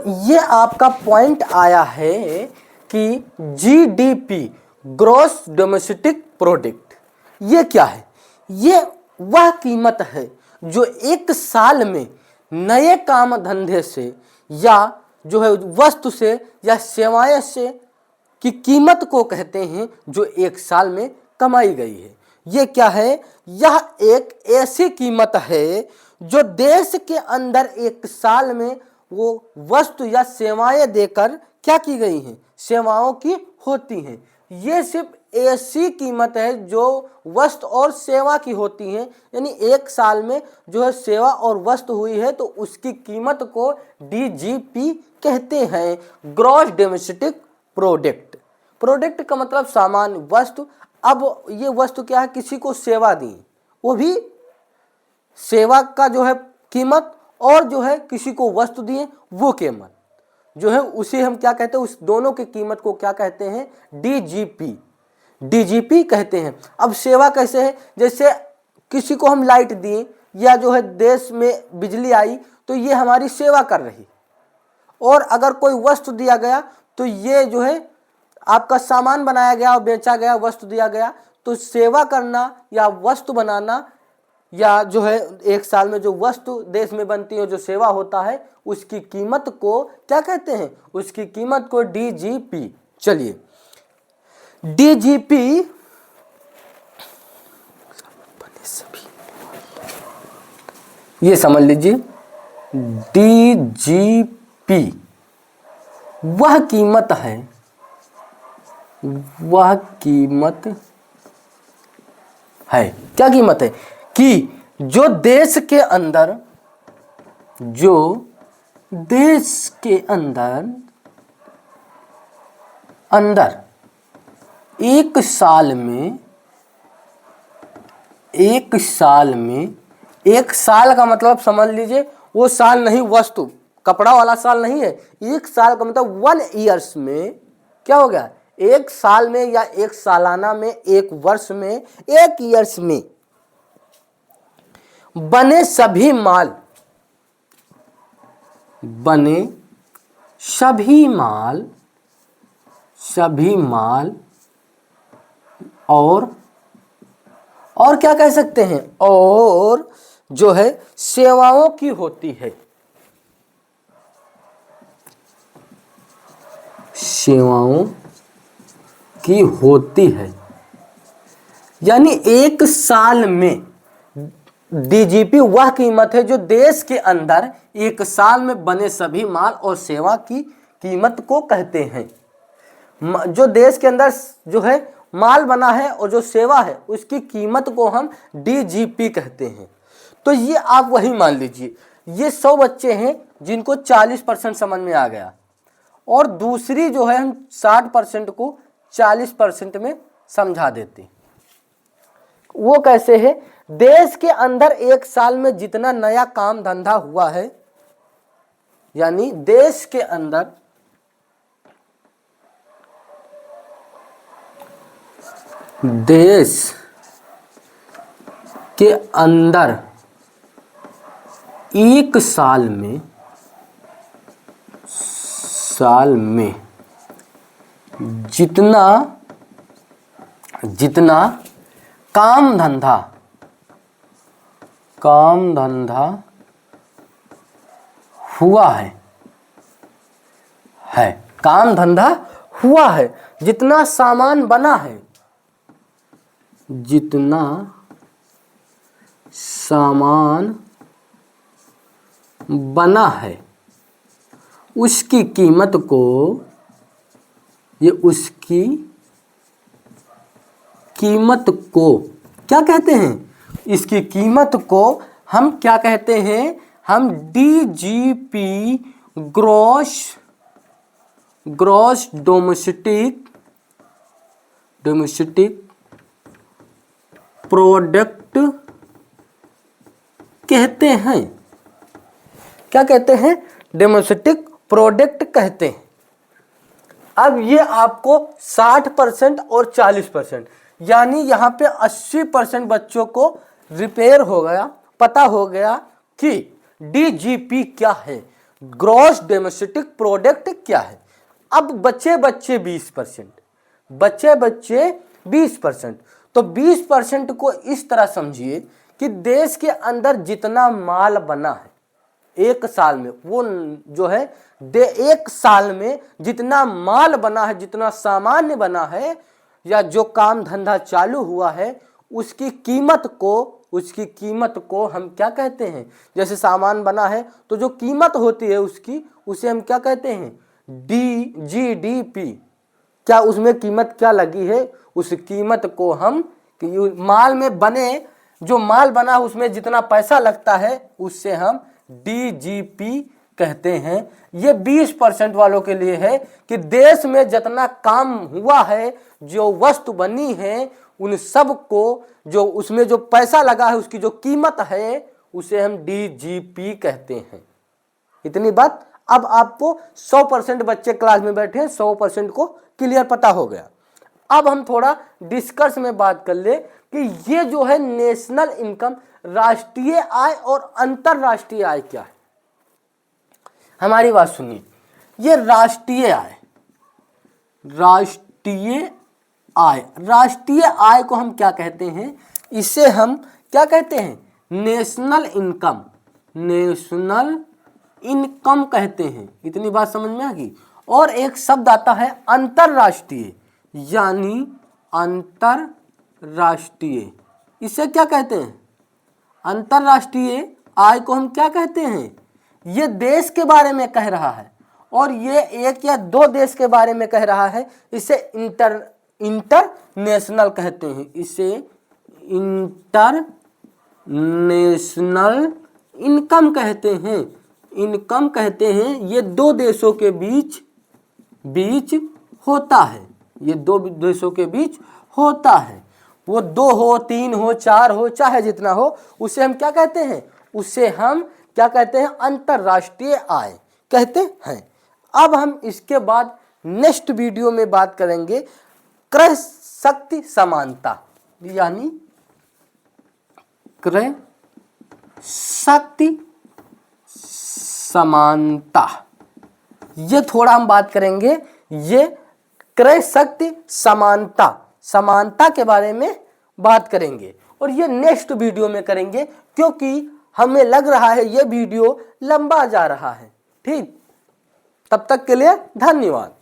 ये आपका पॉइंट आया है कि जीडीपी, ग्रॉस डोमेस्टिक प्रोडक्ट, ये क्या है? ये वह कीमत है जो एक साल में नए काम धंधे से या जो है वस्तु से या सेवाएं से की कीमत को कहते हैं जो एक साल में कमाई गई है। ये क्या है? यह एक ऐसी कीमत है जो देश के अंदर एक साल में वो वस्तु या सेवाएं देकर क्या की गई हैं, सेवाओं की होती हैं। ये सिर्फ ऐसी कीमत है जो वस्तु और सेवा की होती है, यानी एक साल में जो है सेवा और वस्तु हुई है तो उसकी कीमत को डीजीपी कहते हैं, ग्रॉस डोमेस्टिक प्रोडक्ट। प्रोडक्ट का मतलब सामान, वस्तु। अब ये वस्तु क्या है? किसी को सेवा दी, वो भी सेवा का जो है कीमत, और जो है किसी को वस्तु दिए वो कीमत जो है उसे हम क्या कहते हैं? उस दोनों की कीमत को क्या कहते हैं? डीजीपी, डीजीपी कहते हैं। अब सेवा कैसे है? जैसे किसी को हम लाइट दिए या जो है देश में बिजली आई तो ये हमारी सेवा कर रही, और अगर कोई वस्तु दिया गया तो ये जो है आपका सामान बनाया गया और बेचा गया, वस्तु दिया गया। तो सेवा करना या वस्तु बनाना या जो है एक साल में जो वस्तु देश में बनती है, जो सेवा होता है, उसकी कीमत को क्या कहते हैं? उसकी कीमत को डीजीपी। चलिए, डीजीपी ये समझ लीजिए, डीजीपी वह कीमत है, वह कीमत है, क्या कीमत है? कि जो देश के अंदर, जो देश के अंदर एक साल में, एक साल का मतलब समझ लीजिए वो साल नहीं, वस्तु कपड़ा वाला साल नहीं है। एक साल का मतलब 1 ईयर्स में क्या हो गया? एक साल में या एक सालाना में, एक वर्ष में, एक ईयर्स में बने सभी माल, बने सभी माल, सभी माल और क्या कह सकते हैं? और जो है सेवाओं की होती है, सेवाओं की होती है। यानी एक साल में डीजीपी वह कीमत है जो देश के अंदर एक साल में बने सभी माल और सेवा की कीमत को कहते हैं। जो देश के अंदर जो है माल बना है और जो सेवा है उसकी कीमत को हम डीजीपी कहते हैं। तो ये आप वही मान लीजिए, ये 100 बच्चे हैं जिनको 40% समझ में आ गया, और दूसरी जो है हम 60% को 40% में समझा देते हैं। वो कैसे है? देश के अंदर एक साल में जितना नया काम धंधा हुआ है, यानी देश के अंदर एक साल में जितना काम धंधा हुआ है, काम धंधा हुआ है, जितना सामान बना है, जितना सामान बना है, उसकी कीमत को, ये उसकी कीमत को क्या कहते हैं? इसकी कीमत को हम क्या कहते हैं? हम डीजीपी, ग्रॉस डोमेस्टिक प्रोडक्ट कहते हैं। क्या कहते हैं? डोमेस्टिक प्रोडक्ट कहते हैं। अब ये आपको 60% और 40%, यानी यहाँ पे 80% बच्चों को रिपेयर हो गया, पता हो गया कि डीजीपी क्या है। ग्रॉस डोमेस्टिक प्रोडक्ट क्या है। अब बच्चे 20%, बच्चे 20%, तो 20% को इस तरह समझिए कि देश के अंदर जितना माल बना है एक साल में, वो जो है एक साल में जितना माल बना है, जितना सामान्य बना है या जो काम धंधा चालू हुआ है, उसकी कीमत को हम क्या कहते हैं। जैसे सामान बना है तो जो कीमत होती है उसकी, उसे हम क्या कहते हैं, GDP। क्या उसमें कीमत क्या लगी है, उस कीमत को हम माल में बने, जो माल बना उसमें जितना पैसा लगता है उससे हम DGP कहते हैं। ये 20% वालों के लिए है कि देश में जितना काम हुआ है, जो वस्तु बनी है, उन सब को जो उसमें जो पैसा लगा है उसकी जो कीमत है उसे हम DGP कहते हैं। इतनी बात अब आपको 100% बच्चे क्लास में बैठे हैं, 100% को क्लियर पता हो गया। अब हम थोड़ा डिस्कस में बात कर ले कि ये जो है नेशनल इनकम, राष्ट्रीय आय और अंतरराष्ट्रीय आय क्या है। हमारी बात सुनिए, ये राष्ट्रीय आय, राष्ट्रीय आय को हम क्या कहते हैं, इसे हम क्या कहते हैं, नेशनल इनकम कहते हैं। इतनी बात समझ में आ गई। और एक शब्द आता है अंतरराष्ट्रीय, यानी अंतरराष्ट्रीय, इसे क्या कहते हैं, अंतरराष्ट्रीय आय को हम क्या कहते हैं, ये देश के बारे में कह रहा है और ये एक या दो देश के बारे में कह रहा है, इसे इंटरनेशनल कहते हैं, इसे इंटरनेशनल इनकम कहते हैं। ये दो देशों के बीच होता है, ये दो देशों के बीच होता है। वो 2 हो, 3 हो, 4 हो, चाहे जितना हो, उसे हम क्या कहते हैं, उसे हम क्या कहते हैं, अंतरराष्ट्रीय आय कहते हैं। अब हम इसके बाद नेक्स्ट वीडियो में बात करेंगे क्रय शक्ति समानता, यानी क्रय शक्ति समानता। ये थोड़ा हम बात करेंगे, ये क्रय शक्ति समानता के बारे में बात करेंगे और ये नेक्स्ट वीडियो में करेंगे, क्योंकि हमें लग रहा है ये वीडियो लंबा जा रहा है। ठीक, तब तक के लिए धन्यवाद।